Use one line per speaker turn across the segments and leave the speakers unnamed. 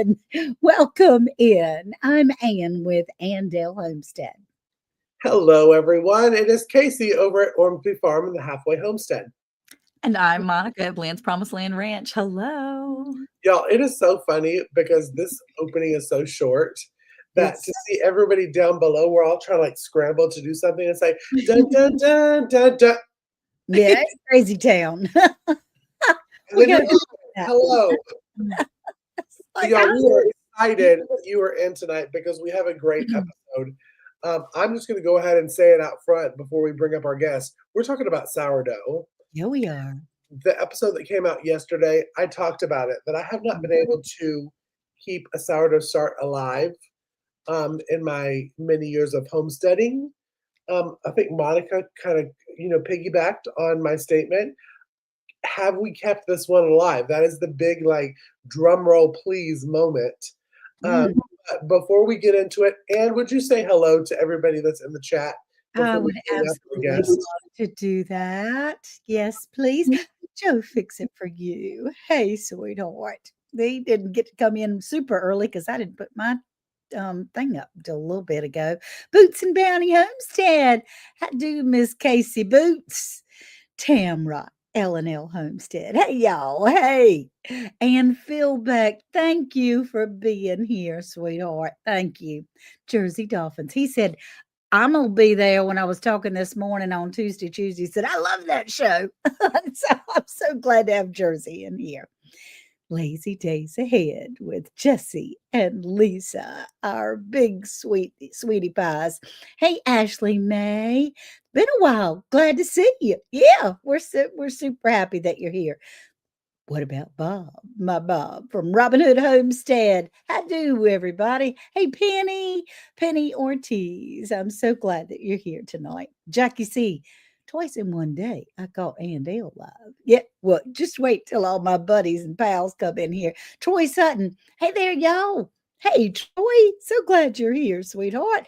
and welcome in. I'm Ann with Andale Homestead.
Hello, everyone. It is Casey over at Ormsby Farm in the Halfway Homestead.
And I'm Monica at Bland's Promised Land Ranch. Hello.
Y'all, it is so funny because this opening is so short that to see everybody down below, we're all trying to like scramble to do something and say, dun, dun, dun, dun, dun.
Yeah, it's crazy town.
Hello. So y'all, we are excited that you are in tonight because we have a great episode. I'm just going to go ahead and say it out front before we bring up our guests. We're talking about sourdough.
Yeah, we are.
The episode that came out yesterday, I talked about it, that I have not been able to keep a sourdough start alive in my many years of homesteading. I think Monica kind of, piggybacked on my statement. Have we kept this one alive? That is the big, drum roll please moment. Before we get into it, Anne, would you say hello to everybody that's in the chat?
I would absolutely love to do that. Yes, please. Joe, fix it for you. Hey, sweetheart. They didn't get to come in super early because I didn't put my thing up till a little bit ago. Boots and Bounty Homestead. How do Miss Casey Boots? Tamra. L&L Homestead. Hey, y'all. Hey. And Phil Beck, thank you for being here, sweetheart. Thank you. Jersey Dolphins. He said, I'm going to be there when I was talking this morning on Tuesday. He said, I love that show. So I'm so glad to have Jersey in here. Lazy Days Ahead with Jesse and Lisa, our big sweetie pies. Hey, Ashley May. Been a while. Glad to see you. Yeah, we're super happy that you're here. What about Bob? My Bob from Robin Hood Homestead. How do, everybody? Hey, Penny Ortiz. I'm so glad that you're here tonight. Jackie C. Twice in one day, I caught Andale live. Yeah, well, just wait till all my buddies and pals come in here. Troy Sutton. Hey there, y'all. Hey, Troy. So glad you're here, sweetheart.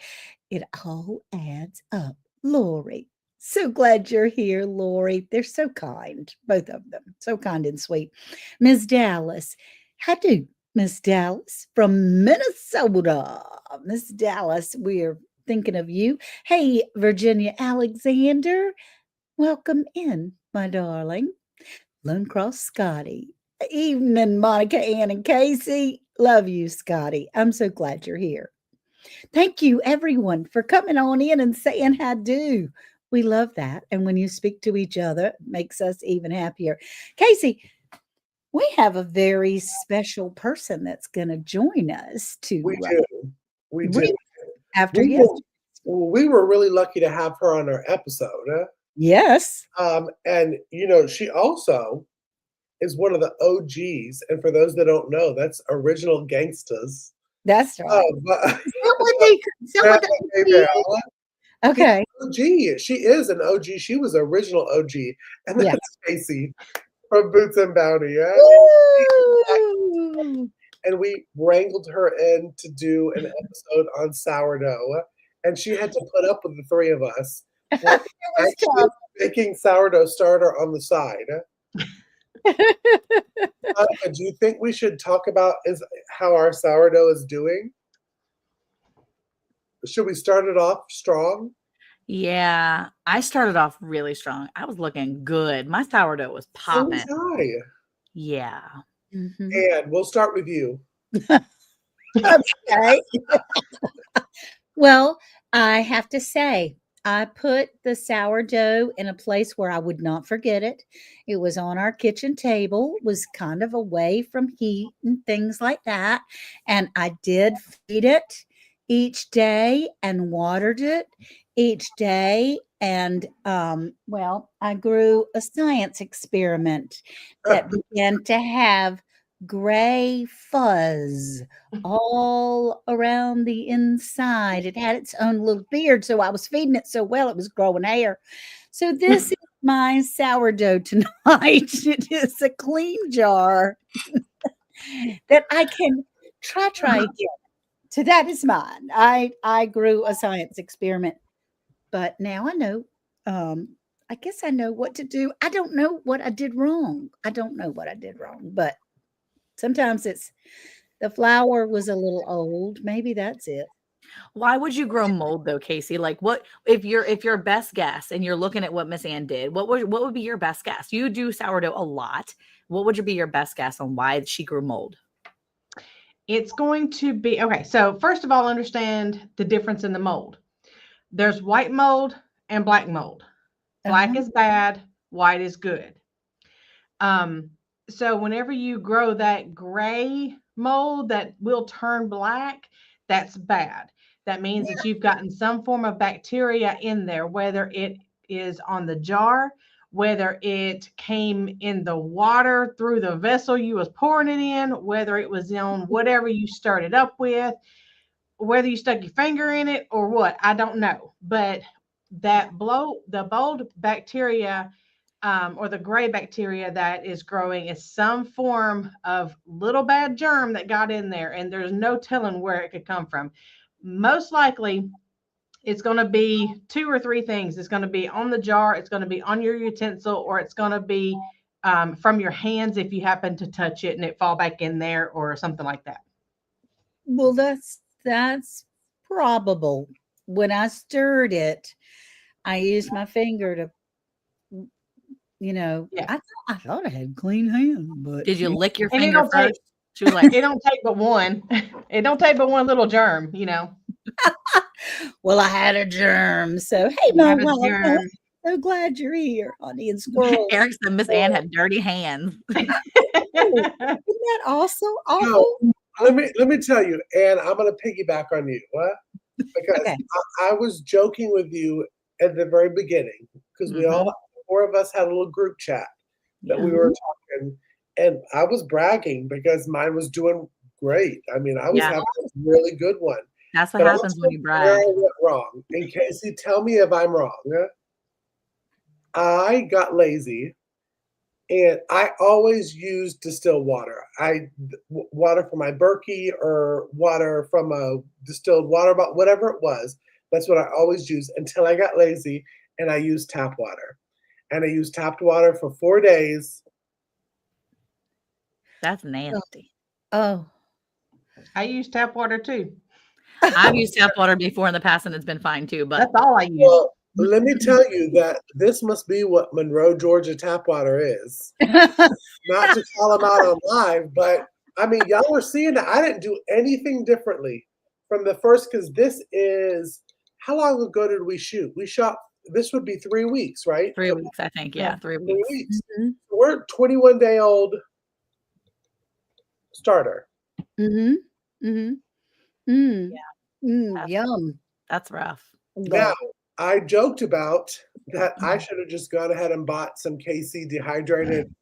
It all adds up. Lori. So glad you're here, Lori. They're so kind, both of them. So kind and sweet. Miss Dallas. How do, Miss Dallas from Minnesota? Miss Dallas, we're thinking of you. Hey, Virginia Alexander. Welcome in, my darling. Lone Cross Scotty. Evening, Monica, Ann, and Casey. Love you, Scotty. I'm so glad you're here. Thank you, everyone, for coming on in and saying how do. We love that. And when you speak to each other, it makes us even happier. Casey, we have a very special person that's going to join us to.
We do.
After
we were really lucky to have her on our episode.
Yes.
And she also is one of the OGs. And for those that don't know, that's Original Gangstas.
That's right. Okay.
OG. She is an OG. She was original OG. And that's Casey from Boots and Bounty. And we wrangled her in to do an episode on sourdough. And she had to put up with the three of us. Actually making sourdough starter on the side. Monica, do you think we should talk about how our sourdough is doing? Should we start it off strong?
Yeah, I started off really strong. I was looking good. My sourdough was popping.
So was I.
Yeah.
Mm-hmm.
And we'll start with you.
Okay. Well, I have to say, I put the sourdough in a place where I would not forget it. It was on our kitchen table, was kind of away from heat and things like that. And I did feed it each day and watered it each day. And, I grew a science experiment that began to have gray fuzz all around the inside. It had its own little beard, so I was feeding it so well it was growing hair. So this is my sourdough tonight. It is a clean jar that I can try again. So that is mine. I grew a science experiment, but now I know. I guess I know what to do. I don't know what I did wrong. But sometimes it's The flour was a little old. Maybe that's it.
Why would you grow mold though, Casey? Like what if your best guess and you're looking at what Miss Ann did, what would be your best guess? You do sourdough a lot. What would be your best guess on why she grew mold?
It's going to be okay. So first of all, understand the difference in the mold. There's white mold and black mold. Black is bad, white is good. So whenever you grow that gray mold that will turn black, that's bad. That means that you've gotten some form of bacteria in there, whether it is on the jar, whether it came in the water through the vessel you was pouring it in, whether it was on whatever you stirred it up with, whether you stuck your finger in it or what, I don't know. But the mold bacteria or the gray bacteria that is growing is some form of little bad germ that got in there, and there's no telling where it could come from. Most likely, it's going to be 2 or 3 things. It's going to be on the jar, it's going to be on your utensil, or it's going to be from your hands if you happen to touch it and it fall back in there or something like that.
Well, that's probable. When I stirred it, I used my finger to,
Yeah.
I thought I had clean hands, but
Did you lick your
And it
finger
don't take-
first? She was like,
It don't take but one. It don't take but one little germ,
well, I had a germ. So hey,
You have
Mom,
a germ.
so glad you're here, honey, and squirrel.
Eric said Miss Ann had dirty hands.
Isn't that awesome?
No, let me tell you, and I'm going to piggyback on you. What? Because
Okay.
I was joking with you at the very beginning because we all 4 of us had a little group chat that we were talking, and I was bragging because mine was doing great. I mean, I was having a really good one.
That's what
But
happens
also
when you brag.
where I went wrong. And Casey, tell me if I'm wrong. I got lazy, and I always used distilled water. Water from my Berkey or water from a distilled water bottle, whatever it was. That's what I always used until I got lazy and I used tap water. And I used tapped water for 4 days.
That's nasty.
Oh,
I use tap water too.
I've used tap water before in the past and it's been fine too, but
That's all I use.
Well, let me tell you that this must be what Monroe, Georgia tap water is. Not to call them out on live, but I mean, y'all were seeing that I didn't do anything differently from the first, because this is, how long ago did we shoot? We shot, this would be 3 weeks, right?
3 weeks, I think. Yeah, 3
3
weeks.
weeks. We're a 21-day-old starter.
yum.
That's rough.
Now, I joked about that I should have just gone ahead and bought some KC dehydrated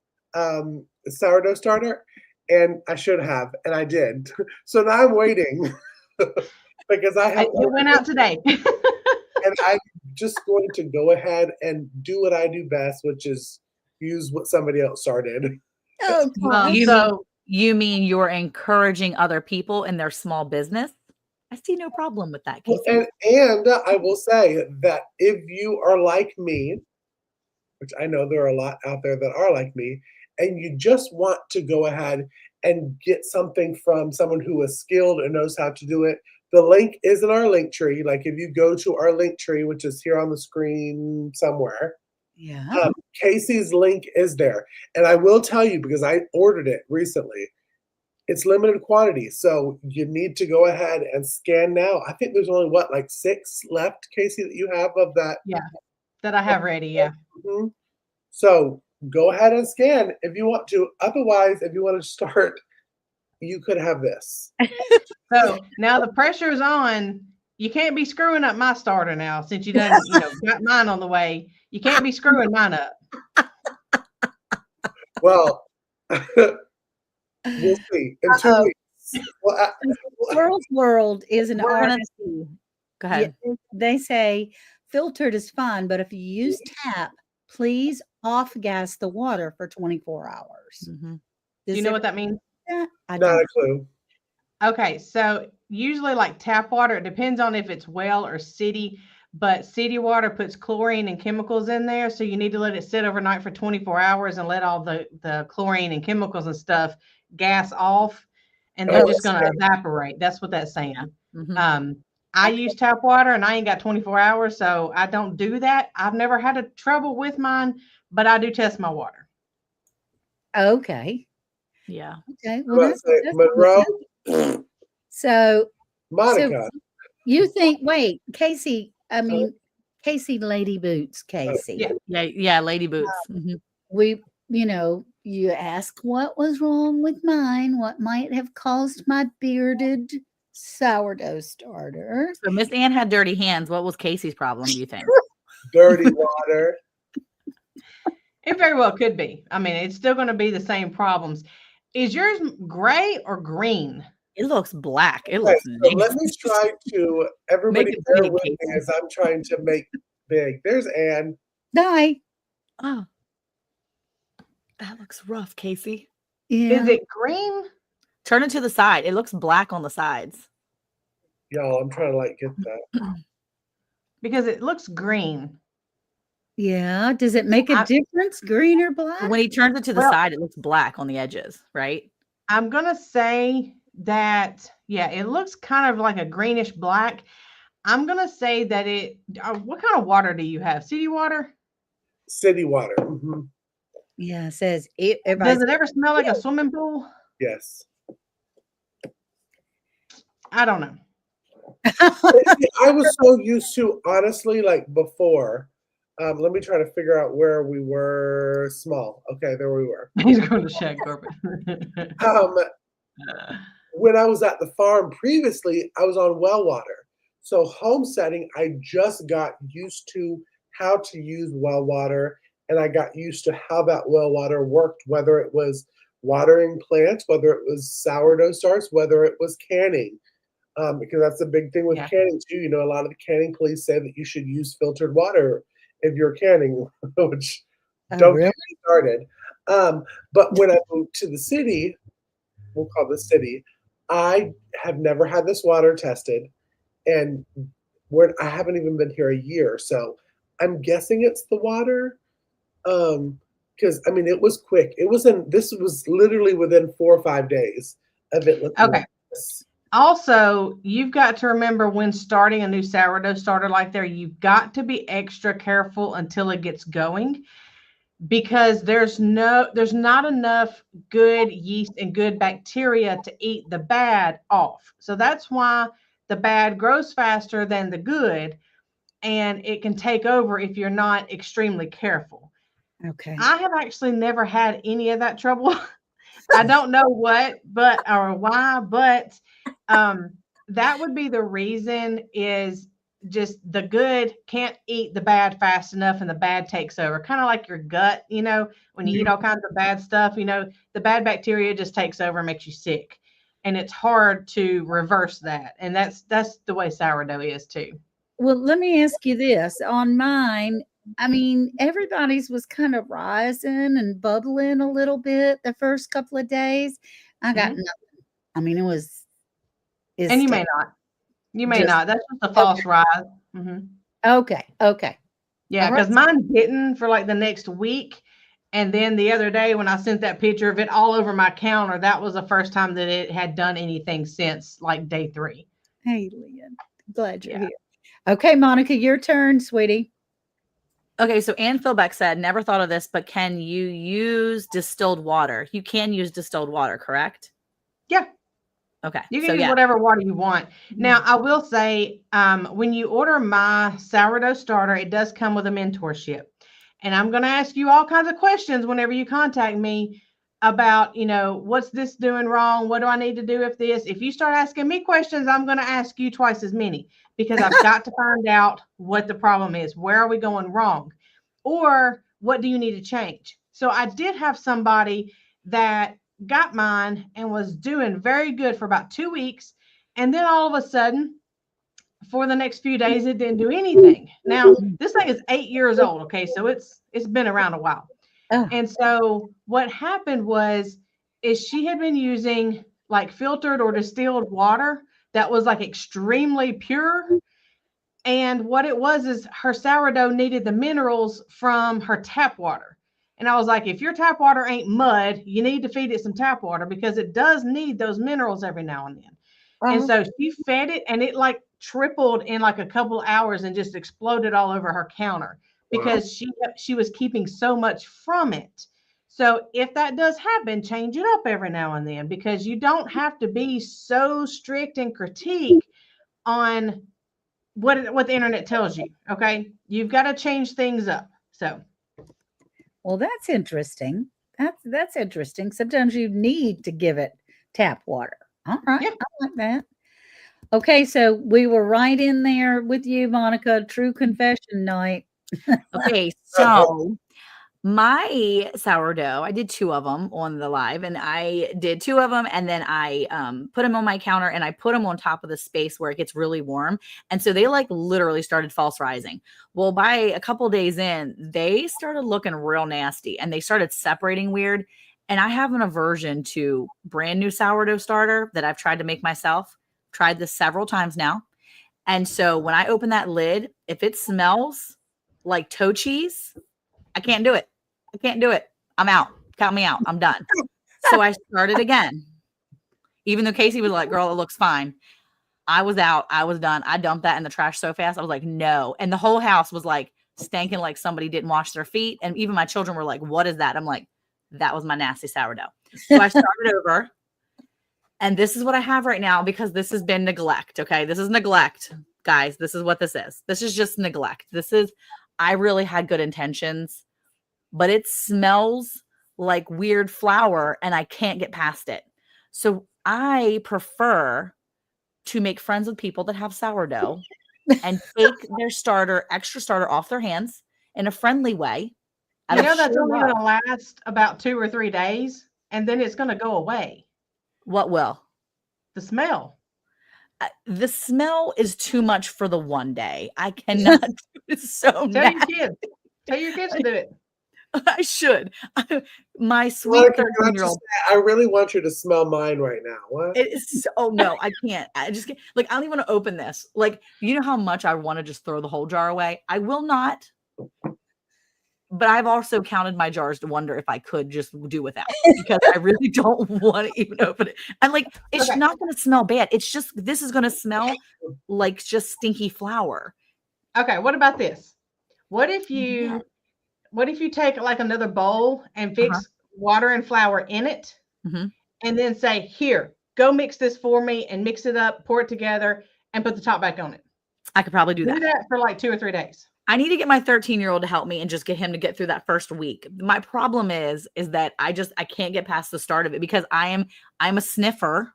sourdough starter, and I should have, and I did. So now I'm waiting because it
went out today.
and I'm just going to go ahead and do what I do best, which is use what somebody else started.
Oh,
You mean you're encouraging other people in their small business? I see no problem with that, Casey.
And I will say that if you are like me, which I know there are a lot out there that are like me, and you just want to go ahead and get something from someone who is skilled and knows how to do it, the link is in our link tree. Like if you go to our link tree, which is here on the screen somewhere, Casey's link is there. And I will tell you, because I ordered it recently, it's limited quantity. So you need to go ahead and scan now. I think there's only, 6 left, Casey, that you have of that?
Yeah, that I have ready, yeah.
Mm-hmm. So go ahead and scan if you want to. Otherwise, if you want to start, you could have this.
So now the pressure is on. You can't be screwing up my starter now since you done, got mine on the way. You can't be screwing mine up.
Well, we'll see in 2 weeks. Well,
Squirrel's World is an
We're gonna
artist.
see. Go ahead.
They say filtered is fine, but if you use tap, please off gas the water for 24 hours.
Do you know what that means?
I
not
don't.
a clue.
Okay, so usually like tap water, it depends on if it's well or city, but city water puts chlorine and chemicals in there. So you need to let it sit overnight for 24 hours and let all the chlorine and chemicals and stuff gas off. and they're
Oh,
just going to
okay.
evaporate. That's what that's saying.
Mhm.
I use tap water and I ain't got 24 hours, so I don't do that. I've never had a trouble with mine, but I do test my water.
Okay.
Yeah.
Okay.
I'm
Well,
about to say,
that's
Monroe,
good. So
Monica.
you think, wait, Casey, I mean, Casey Lady Boots, Casey.
Yeah.
Yeah, lady boots. Mhm.
We, you ask what was wrong with mine, what might have caused my bearded sourdough starter.
So Miss Ann had dirty hands. What was Casey's problem, do you think?
Dirty water.
It very well could be. I mean, it's still going to be the same problems. Is yours gray or green?
It looks black. It
Okay,
looks
so let me
nasty.
try to, everybody
Make it
bear
big,
with me
Casey.
as I'm trying to make big. There's Ann.
Die.
Oh. That looks rough, Casey.
Yeah.
Is it green?
Turn it to the side. It looks black on the sides.
Y'all, I'm trying to like get that.
Because it looks green.
Yeah. Does it make a difference, green or black?
When he turns it to the
Well-
side, it looks black on the edges, right?
I'm going to say that, yeah, it looks kind of like a greenish black. I'm going to say that what kind of water do you have? City water?
City water. Mhm.
Yeah, it says
Does it ever smell like a swimming pool?
Yes.
I don't know.
I was so used to, honestly, like before. Let me try to figure out where we were. Small. Okay, there we were.
He's going to shag carpet.
When I was at the farm previously, I was on well water. So homesteading, I just got used to how to use well water, and I got used to how that well water worked, whether it was watering plants, whether it was sourdough starts, whether it was canning. Because that's a big thing with canning too. You know, a lot of the canning police say that you should use filtered water if you're canning, which don't get me started. But when I moved to the city, we'll call the city, I have never had this water tested, and I haven't even been here a year, so I'm guessing it's the water. Because I mean, it was quick. This was literally within 4 or 5 days of it looking like this.
Also, you've got to remember when starting a new sourdough starter like there, you've got to be extra careful until it gets going, because there's not enough good yeast and good bacteria to eat the bad off. So that's why the bad grows faster than the good, and it can take over if you're not extremely careful.
Okay.
I have actually never had any of that trouble. I don't know why, but that would be the reason, is just the good can't eat the bad fast enough and the bad takes over. Kind of like your gut, when you eat all kinds of bad stuff, the bad bacteria just takes over and makes you sick. And it's hard to reverse that. And that's the way sourdough is too.
Well, let me ask you this. On mine, I mean, everybody's was kind of rising and bubbling a little bit the first couple of days. I got nothing. I mean,
and you may not. You may not. That's just a false rise. Mm-hmm.
Okay.
Yeah, because mine didn't for like the next week. And then the other day when I sent that picture of it all over my counter, that was the first time that it had done anything since like day 3.
Hey, Lynn. Glad you're here. Okay, Monica, your turn, sweetie.
Okay, so Ann Philbeck said, never thought of this, but can you use distilled water? You can use distilled water, correct?
Yeah.
Okay.
You can use whatever water you want. Now, I will say, when you order my sourdough starter, it does come with a mentorship. And I'm going to ask you all kinds of questions whenever you contact me about, what's this doing wrong? What do I need to do with this? If you start asking me questions, I'm going to ask you twice as many, because I've got to find out what the problem is. Where are we going wrong? Or what do you need to change? So I did have somebody that got mine and was doing very good for about 2 weeks. And then all of a sudden, for the next few days, it didn't do anything. Now, this thing is 8 years old. Okay. So it's been around a while. Oh. And so what happened is she had been using like filtered or distilled water that was like extremely pure. And what it was is her sourdough needed the minerals from her tap water. And I was like, if your tap water ain't mud, you need to feed it some tap water because it does need those minerals every now and then. And so she fed it and it like tripled in like a couple hours and just exploded all over her counter because she was keeping so much from it. So if that does happen, change it up every now and then because you don't have to be so strict and critique on what the internet tells you. Okay. You've got to change things up. So.
Well, that's interesting. That's interesting. Sometimes you need to give it tap water. All right.
Yeah.
I like that. Okay. So we were right in there with you, Monica. True confession night.
Okay. So my sourdough, I did 2 of them on the live, and I did 2 of them, and then I put them on my counter, and I put them on top of the space where it gets really warm, and so they like literally started false rising. Well, by a couple days in, they started looking real nasty, and they started separating weird. And I have an aversion to brand new sourdough starter that I've tried to make myself. Tried this several times now, and so when I open that lid, if it smells like toe cheese, I can't do it. I can't do it. I'm out. Count me out. I'm done. So I started again. Even though Casey was like, girl, it looks fine. I was out. I was done. I dumped that in the trash so fast. I was like, no. And the whole house was like stanking like somebody didn't wash their feet. And even my children were like, what is that? I'm like, that was my nasty sourdough. So I started over. And this is what I have right now because this has been neglect. Okay. This is neglect, guys. This is what this is. This is just neglect. I really had good intentions, but it smells like weird flour and I can't get past it. So I prefer to make friends with people that have sourdough and take their extra starter off their hands in a friendly way.
You know, that's only going to last about 2 or 3 days and then it's going to go away.
What will?
The smell.
The smell is too much for the one day. I cannot do it. So
Tell your kids to do it.
I should. My sweet 13-year-old.
I really want you to smell mine right now. What?
Oh no, I can't. I just can't. Like, I don't even want to open this. Like, you know how much I want to just throw the whole jar away? I will not. But I've also counted my jars to wonder if I could just do without because I really don't want to even open it. And like, it's not going to smell bad. It's just, this is going to smell like just stinky flour.
Okay. What about this? What if you take like another bowl and fix water and flour in it and then say, here, go mix this for me and mix it up, pour it together and put the top back on it.
I could probably do that.
Do that for like 2 or 3 days.
I need to get my 13-year-old to help me and just get him to get through that first week. My problem is that I can't get past the start of it because I'm a sniffer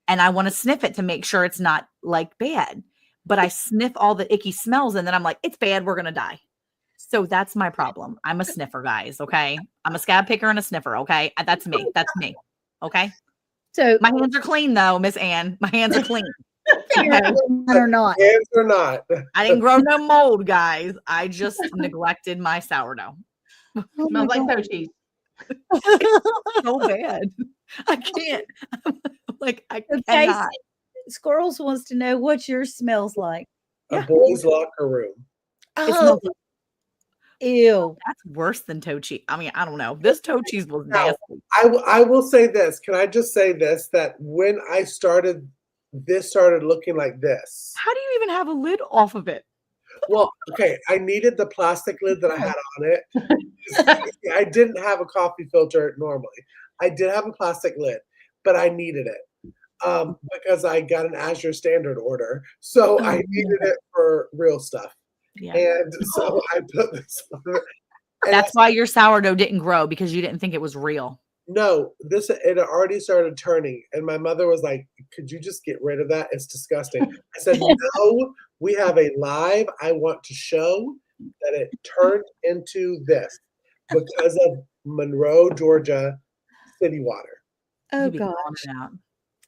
and I want to sniff it to make sure it's not like bad, but I sniff all the icky smells and then I'm like, it's bad. We're going to die. So that's my problem. I'm a sniffer, guys. Okay. I'm a scab picker and a sniffer. Okay. That's me. That's me. Okay.
So
my hands are clean though, Miss Ann. My hands are clean.
Or not.
Hands or not.
I didn't grow no mold, guys. I just neglected my sourdough.
Smells like toe cheese.
So bad. I can't. Like, I
Okay,
cannot.
Squirrels wants to know what yours smells like.
A boy's locker room.
It smells like,
ew.
that's worse than toe cheese. I mean, I don't know. This toe cheese was nasty.
I will say this. Can I just say this? That when I started, this started looking like this.
How do you even have a lid off of it?
Well, okay, I needed the plastic lid that I had on it. I didn't have a coffee filter normally. I did have a plastic lid, but I needed it because I got an Azure Standard order. So I needed it for real stuff.
Yeah.
And so I put this on it.
That's why your sourdough didn't grow, because you didn't think it was real.
No, it already started turning. And my mother was like, could you just get rid of that? It's disgusting. I said, no, we have a live. I want to show that it turned into this because of Monroe, Georgia city water.
Oh,
You'd be
gosh.
calling it out.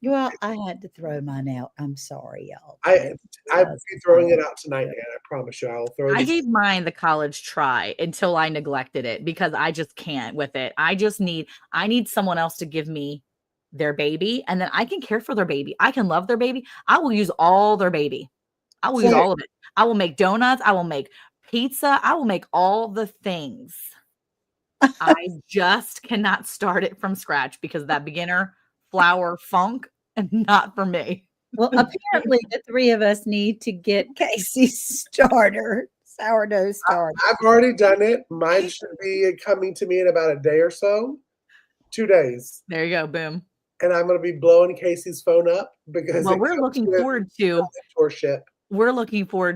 Well, I had to throw mine out. I'm sorry, y'all.
I'll be throwing it out tonight, and I promise you, I'll throw it.
I gave mine the college try until I neglected it because I just can't with it. I need someone else to give me their baby, and then I can care for their baby. I can love their baby. I will use all their baby. I will use all of it. I will make donuts. I will make pizza. I will make all the things. I just cannot start it from scratch because that beginner flour funk and not for me.
Well, apparently the 3 of us need to get Casey's sourdough starter.
I've already done it. Mine should be coming to me in about a day or so. 2 days.
There you go. Boom.
And I'm going to be blowing Casey's phone up because
Well, we're looking forward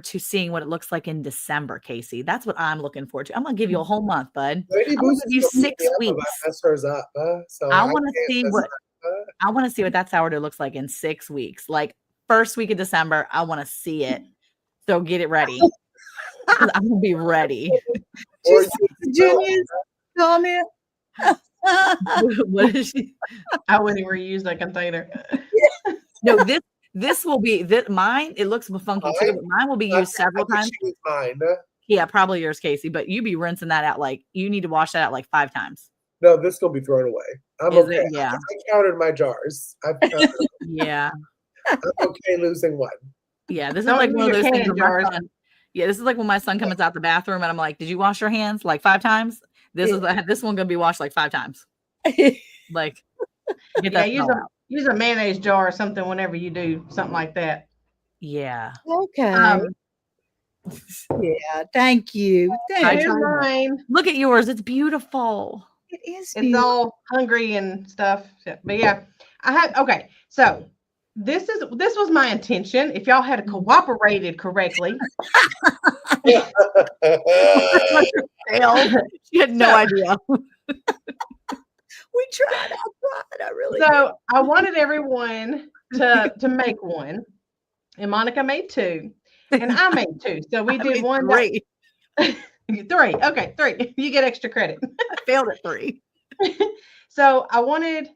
to seeing what it looks like in December, Casey. That's what I'm looking forward to. I'm gonna give you a whole month, bud.
Lady
I'm gonna
Boo's
give you
still
6
beating me up
weeks.
if I mess hers up, so
I
I
want to
can't
see
mess
what
it up.
I want to see what that sourdough looks like in 6 weeks. Like first week of December, I want to see it. So get it ready. 'Cause I'm gonna be ready.
Or
Just Virginia's comment.
What is she?
I wouldn't reuse that container.
No, this will be mine. It looks funky too, but mine will be used several times.
Mine.
Yeah, probably yours, Casey. But you be rinsing that out like you need to wash that out like 5 times.
No, this is gonna be thrown away. I'm
Is
okay.
it? Yeah.
I counted my jars. I've counted.
Yeah.
I'm okay losing one.
Yeah. This is
Don't
like
use
one of
your
those things
Canon
where my
jars.
son, yeah, this is like when my son comes out the bathroom and I'm like, did you wash your hands like 5 times? This one gonna be washed like 5 times. Like get
Yeah,
that smell out.
use a mayonnaise jar or something whenever you do something like that.
Yeah.
Okay. Yeah. Thank you.
I
Here's
tried
mine.
Look at yours. It's beautiful.
It is.
It's all hungry and stuff. But yeah, okay. So this was my intention. If y'all had cooperated correctly.
She had no idea.
We tried. I really
So I wanted everyone to make one, and Monica made 2, and I made 2. So we did one.
3.
3. Okay, 3. You get extra credit.
I failed at 3.
So I wanted.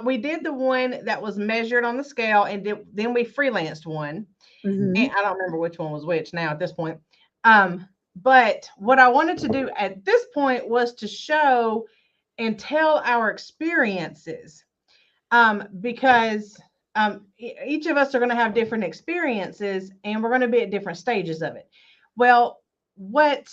We did the one that was measured on the scale, and then we freelanced one.
Mhm.
And I don't remember which one was which now at this point. But what I wanted to do at this point was to show and tell our experiences, because each of us are going to have different experiences, and we're going to be at different stages of it. Well, what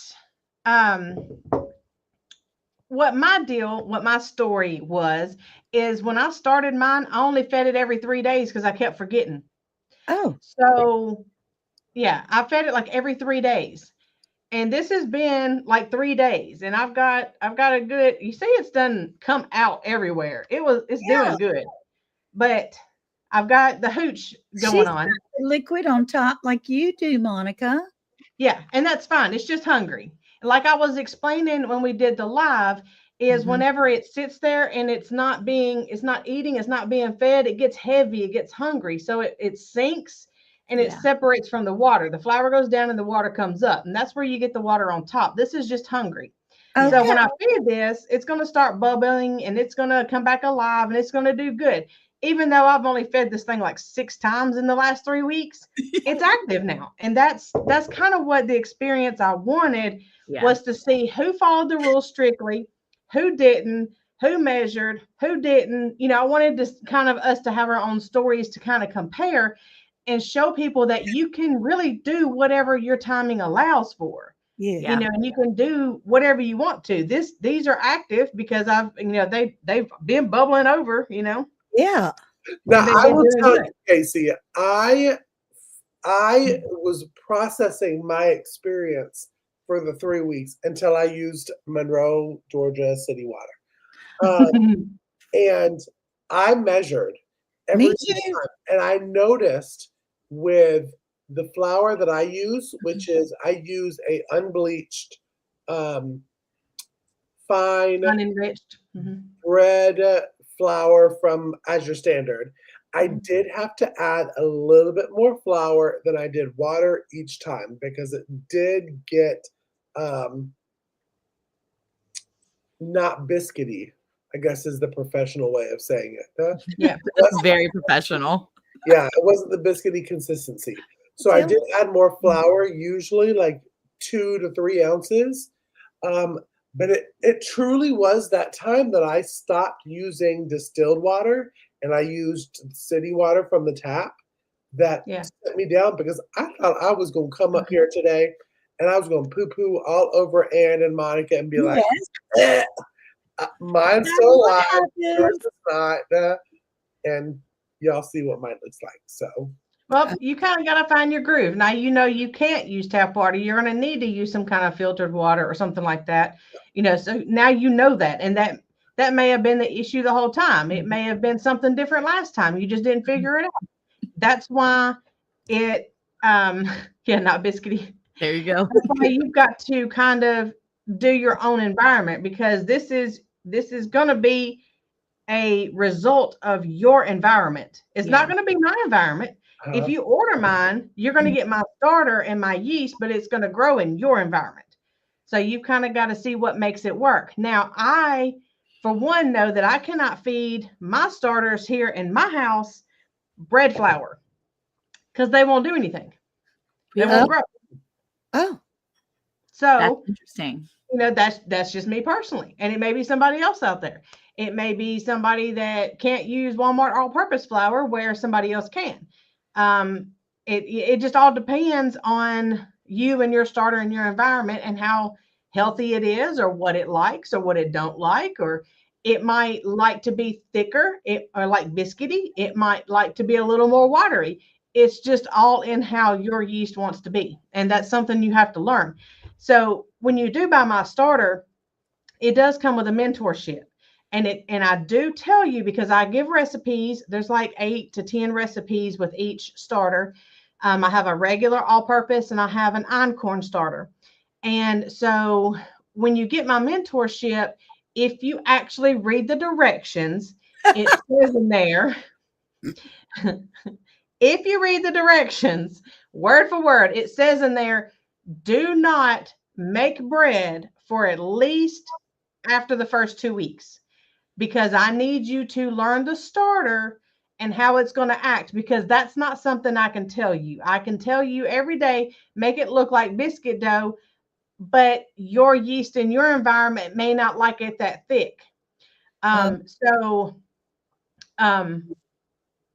my story was is when I started mine, I only fed it every 3 days because I kept forgetting.
Oh.
So yeah, I fed it like every 3 days. And this has been like 3 days, and I've got a good, you see it's done come out everywhere. It's doing good. But I've got the hooch going on.
Liquid on top like you do, Monica.
Yeah, and that's fine. It's just hungry. Like I was explaining when we did the live, is whenever it sits there and it's not eating, it's not being fed, it gets heavy, it gets hungry. So it sinks and it separates from the water. The flour goes down and the water comes up. And that's where you get the water on top. This is just hungry. Okay. So when I feed this, it's going to start bubbling and it's going to come back alive and it's going to do good. Even though I've only fed this thing like 6 times in the last 3 weeks, it's active now. And that's kind of what the experience I wanted was to see who followed the rules strictly, who didn't, who measured, who didn't. You know, I wanted to kind of us to have our own stories to kind of compare and show people that you can really do whatever your timing allows for. Yeah. You know, and you can do whatever you want to. These are active because they've been bubbling over, you know.
Yeah.
Now I will tell you, Casey, I was processing my experience for the 3 weeks until I used Monroe, Georgia city water. And I measured every time, and I noticed with the flour that I use, which is I use a unbleached, fine,
unenriched
bread flour from as your standard. I did have to add a little bit more flour than I did water each time because it did get not biscuity, I guess is the professional way of saying it.
Yeah, that's very professional.
Yeah, it wasn't the biscuity consistency. So I did add more flour, usually like 2 to 3 ounces. But it truly was that time that I stopped using distilled water and I used city water from the tap that set me down because I thought I was going to come up here today and I was going to poo-poo all over Ann and Monica and be like, Mine's
That's
still
what
alive. Yours
happens.
is not. And y'all see what mine looks like. So,
Well, you kind of got to find your groove. Now, you know, you can't use tap water. You're going to need to use some kind of filtered water or something like that. You know, so now you know that. And that may have been the issue the whole time. It may have been something different last time. You just didn't figure it out. That's why it, yeah, not biscuity.
There you go.
That's why you've got to kind of do your own environment, because this is going to be a result of your environment. It's not going to be my environment. If you order mine, you're going to get my starter and my yeast, but it's going to grow in your environment. So you've kind of got to see what makes it work. Now, I, for one, know that I cannot feed my starters here in my house bread flour, because they won't do anything. They won't grow.
Oh,
So
That's interesting.
you know, that's just me personally. And it may be somebody else out there. It may be somebody that can't use Walmart all-purpose flour where somebody else can. It just all depends on you and your starter and your environment and how healthy it is, or what it likes or what it don't like. Or it might like to be thicker, or like biscuity. It might like to be a little more watery. It's just all in how your yeast wants to be. And that's something you have to learn. So when you do buy my starter, it does come with a mentorship. And I do tell you, because I give recipes. There's like 8 to 10 recipes with each starter. I have a regular all-purpose and I have an einkorn starter. And so when you get my mentorship, if you actually read the directions, it says in there, if you read the directions word for word, it says in there, do not make bread for at least after the first 2 weeks, because I need you to learn the starter and how it's going to act, because that's not something I can tell you. I can tell you every day, make it look like biscuit dough, but your yeast in your environment may not like it that thick.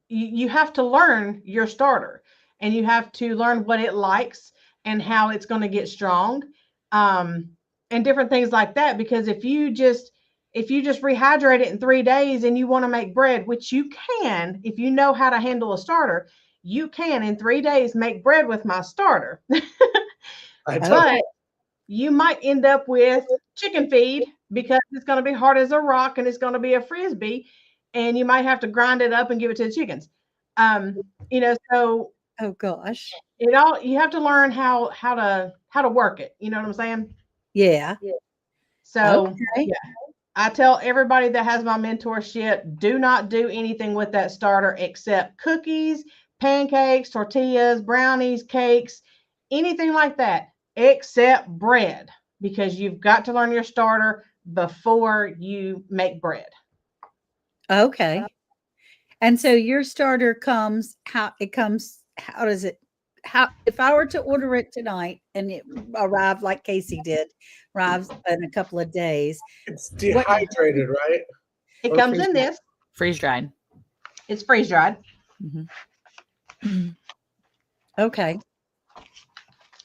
You have to learn your starter, and you have to learn what it likes and how it's going to get strong, and different things like that. Because if you just rehydrate it in 3 days and you want to make bread, which you can, if you know how to handle a starter, you can in 3 days make bread with my starter. But you might end up with chicken feed, because it's going to be hard as a rock and it's going to be a frisbee, and you might have to grind it up and give it to the chickens. You know, so
oh gosh.
you have to learn how to work it. You know what I'm saying?
Yeah.
So
Okay.
yeah, I tell everybody that has my mentorship, do not do anything with that starter except cookies, pancakes, tortillas, brownies, cakes, anything like that, except bread, because you've got to learn your starter before you make bread.
Okay. And so your starter comes, how does it, if I were to order it tonight and it arrived like Casey did, arrives in a couple of days.
It's dehydrated, right?
It comes in this.
Freeze dried.
It's freeze dried.
Mm-hmm.
Okay.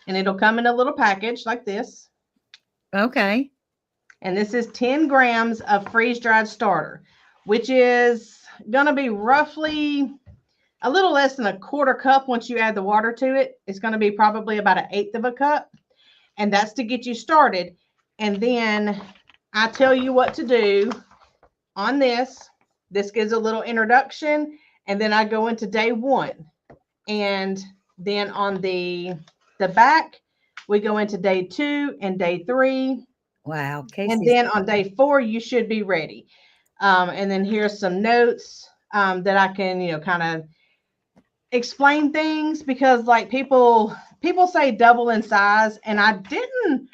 And it'll come in a little package like this.
Okay.
And this is 10 grams of freeze dried starter, which is going to be roughly a little less than a quarter cup. Once you add the water to it, it's going to be probably about 1/8 of a cup. And that's to get you started. And then I tell you what to do on this. This gives a little introduction. And then I go into day 1. And then on the back, we go into day 2 and day 3.
Wow.
And then on day 4, you should be ready. And then here's some notes that I can, you know, kind of explain things, because like people say double in size, and I didn't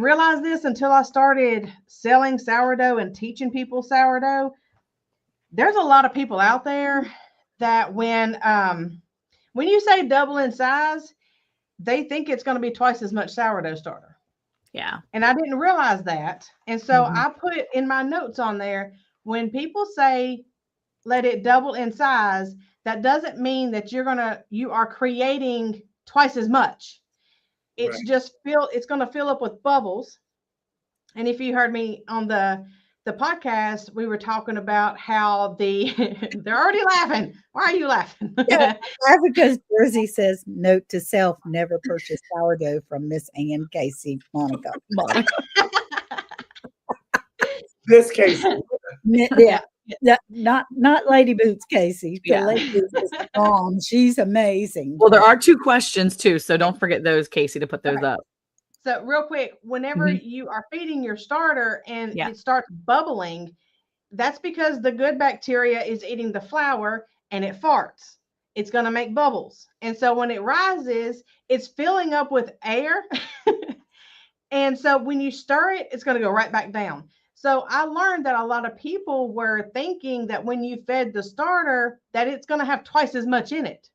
realize this until I started selling sourdough and teaching people sourdough. There's a lot of people out there that when you say double in size, they think it's going to be twice as much sourdough starter.
Yeah.
And I didn't realize that. And so I put in my notes on there, when people say let it double in size, that doesn't mean that you are creating twice as much. It's just it's going to fill up with bubbles. And if you heard me on the the podcast, we were talking about how they're already laughing. Why are you laughing?
Yeah, Africa's Jersey says, note to self, never purchase sourdough from Miss Ann Casey, Monica.
This case,
Yeah. Yeah, not Lady Boots Casey.
Yeah.
Lady Boots is the bomb. She's amazing.
Well, there are 2 questions too, so don't forget those, Casey, to put those up.
So real quick, whenever you are feeding your starter and it starts bubbling, that's because the good bacteria is eating the flour and it farts. It's going to make bubbles. And so when it rises, it's filling up with air. And so when you stir it, it's going to go right back down. So I learned that a lot of people were thinking that when you fed the starter, that it's going to have twice as much in it.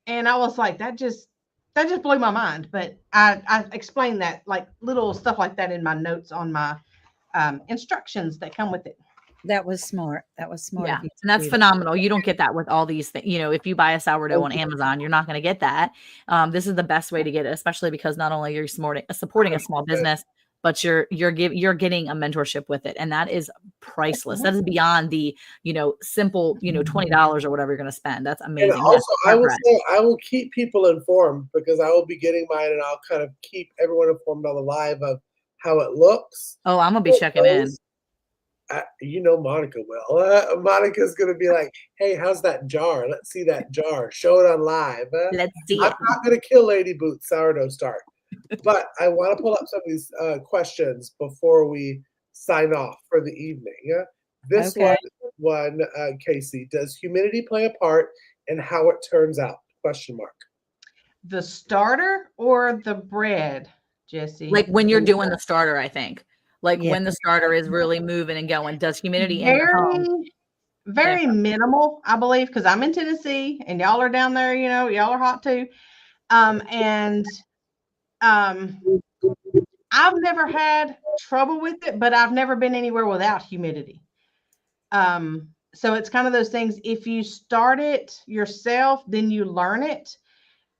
And I was like, that just blew my mind. But I explained that, like little stuff like that in my notes on my instructions that come with it.
That was smart. That was smart.
Yeah, and that's phenomenal. You don't get that with all these things. You know, if you buy a sourdough on Amazon, you're not going to get that. This is the best way to get it, especially because not only are you supporting a small business, but you're getting a mentorship with it, and that is priceless. That is beyond the simple $20 or whatever you're going to spend. That's amazing.
And also, I will keep people informed, because I will be getting mine, and I'll kind of keep everyone informed on the live of how it looks.
Oh, I'm gonna be checking in.
Monica will. Monica's going to be like, hey, how's that jar? Let's see that jar. Show it on live.
Let's see
I'm not going to kill Lady Boots sourdough start. But I want to pull up some of these questions before we sign off for the evening. This one, Casey, does humidity play a part in how it turns out? Question mark.
The starter or the bread, Jesse?
Like when you're doing the starter, I think. Like when the starter is really moving and going, does humidity
very minimal, I believe, because I'm in Tennessee and y'all are down there, y'all are hot too. I've never had trouble with it, but I've never been anywhere without humidity. So it's kind of those things. If you start it yourself, then you learn it.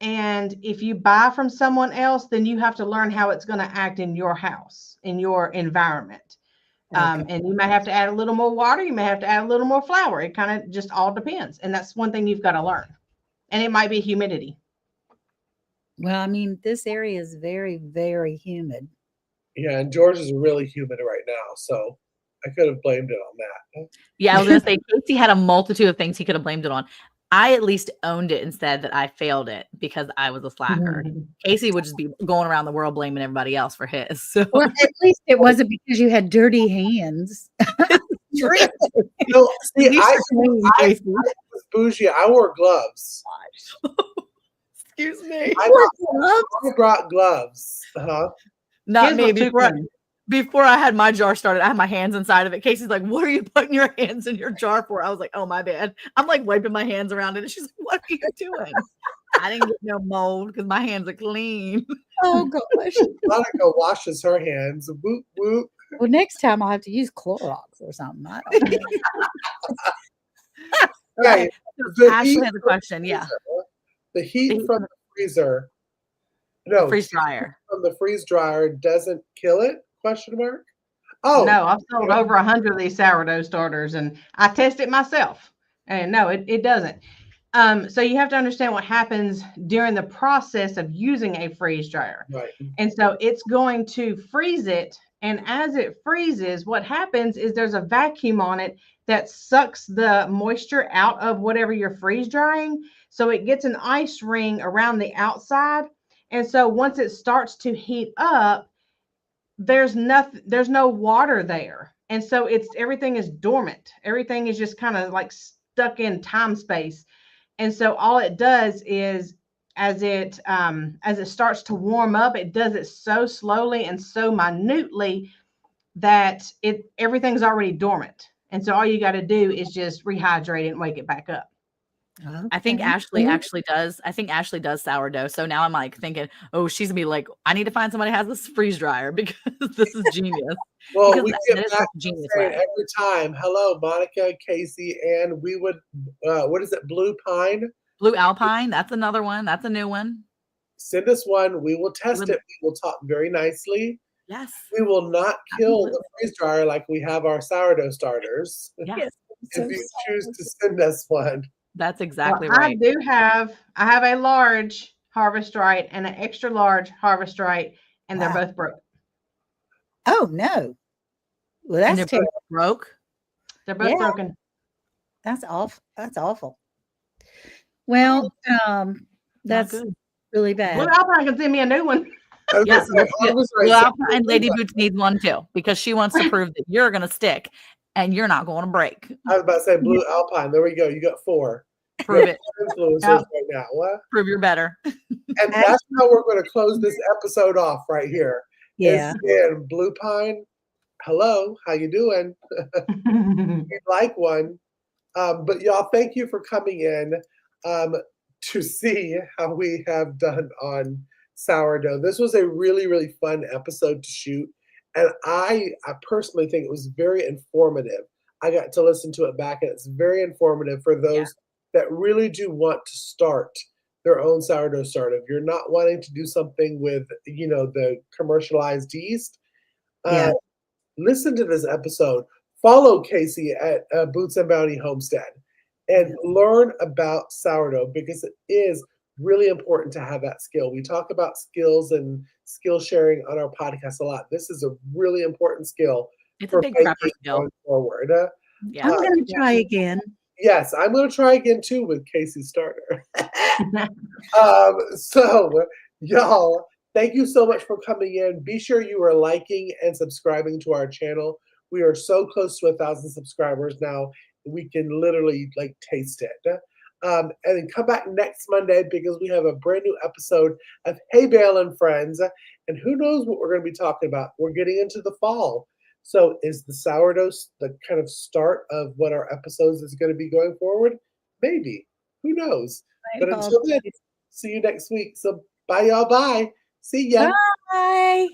And if you buy from someone else, then you have to learn how it's going to act in your house, in your environment. And you might have to add a little more water. You may have to add a little more flour. It kind of just all depends. And that's one thing you've got to learn. And it might be humidity.
Well, I mean, this area is very, very humid.
Yeah, and George is really humid right now. So I could have blamed it on that.
Yeah, I was going to say, Casey had a multitude of things he could have blamed it on. I at least owned it and said that I failed it because I was a slacker. Casey would just be going around the world blaming everybody else for his. So.
Well, at least it wasn't because you had dirty hands.
See, I was bougie. I wore gloves.
Excuse me.
I brought gloves.
Not me. Before I had my jar started, I had my hands inside of it. Casey's like, what are you putting your hands in your jar for? I was like, oh, my bad. I'm like wiping my hands around it. And she's like, what are you doing? I didn't get no mold because my hands are clean.
Oh, gosh.
Monica washes her hands. Whoop, whoop.
Well, next time I'll have to use Clorox or something. I don't know.
Right.
Ashley has a question. Yeah.
The heat from the freezer. No.
Freeze dryer.
From the freeze dryer doesn't kill it? Question mark. Oh
no, I've sold over 100 of these sourdough starters, and I test it myself, and no, it doesn't. So you have to understand what happens during the process of using a freeze dryer.
Right.
And so it's going to freeze it, and as it freezes, what happens is there's a vacuum on it that sucks the moisture out of whatever you're freeze drying. So it gets an ice ring around the outside, and so once it starts to heat up, there's no water there. And so everything is dormant. Everything is just kind of like stuck in time space. And so all it does is as it starts to warm up, it does it so slowly and so minutely that everything's already dormant. And so all you got to do is just rehydrate it and wake it back up.
Okay.
I think Ashley actually does. I think Ashley does sourdough. So now I'm like thinking, oh, she's gonna be like, I need to find somebody who has this freeze dryer because this is genius.
Well,
because
we get back genius every time. Hello, Monica, Casey, and we would. What is it? Blue Pine.
Blue Alpine. That's another one. That's a new one.
Send us one. We will test it. We will talk very nicely.
Yes.
We will not kill the
Absolutely.
freeze dryer like we have our sourdough starters.
Yeah,
Yes,
If
so
you choose to send us one.
that's
Well,
exactly
I
right.
do have a large Harvest Right and an extra large Harvest Right, and they're
Wow.
both broke.
Oh no. Well,
And
that's
they're both
terrible.
broke.
They're both
Yeah.
broken.
That's awful. That's awful. Well,
Not
that's
good.
really
Blue
bad.
Alpine can send me a new one.
I was
Yeah,
gonna say, Harvest Right
Blue
sounds
Alpine
like
Lady
fun.
Boots needs one too because she wants to prove that you're gonna stick and you're not going to break.
I was about to say Blue Alpine. There we go. You got 4.
Prove it.
Influencers
Yep.
right now. What?
Prove you're better.
And that's how we're going to close this episode off right here.
Yeah.
Is in Blue Pine. Hello, how you doing? We'd like one. But y'all, thank you for coming in to see how we have done on sourdough. This was a really, really fun episode to shoot. And I personally think it was very informative. I got to listen to it back, and it's very informative for those that really do want to start their own sourdough starter. If you're not wanting to do something with, the commercialized yeast,
Yeah.
listen to this episode. Follow Casey at Boots and Bounty Homestead and learn about sourdough because it is really important to have that skill. We talk about skills and skill sharing on our podcast a lot. This is a really important skill
It's a
for
big prepper
baking
skill.
going forward.
Yeah.
I'm going to try again.
Yes, I'm going to try again too with Casey's starter. So, y'all, thank you so much for coming in. Be sure you are liking and subscribing to our channel. We are so close to 1,000 subscribers now. We can literally taste it. And then come back next Monday because we have a brand new episode of HayBale and Friends. And who knows what we're going to be talking about? We're getting into the fall. So is the sourdough the kind of start of what our episodes is going to be going forward? Maybe. Who knows? But until then, see you next week. So bye, y'all. Bye. See ya.
Bye.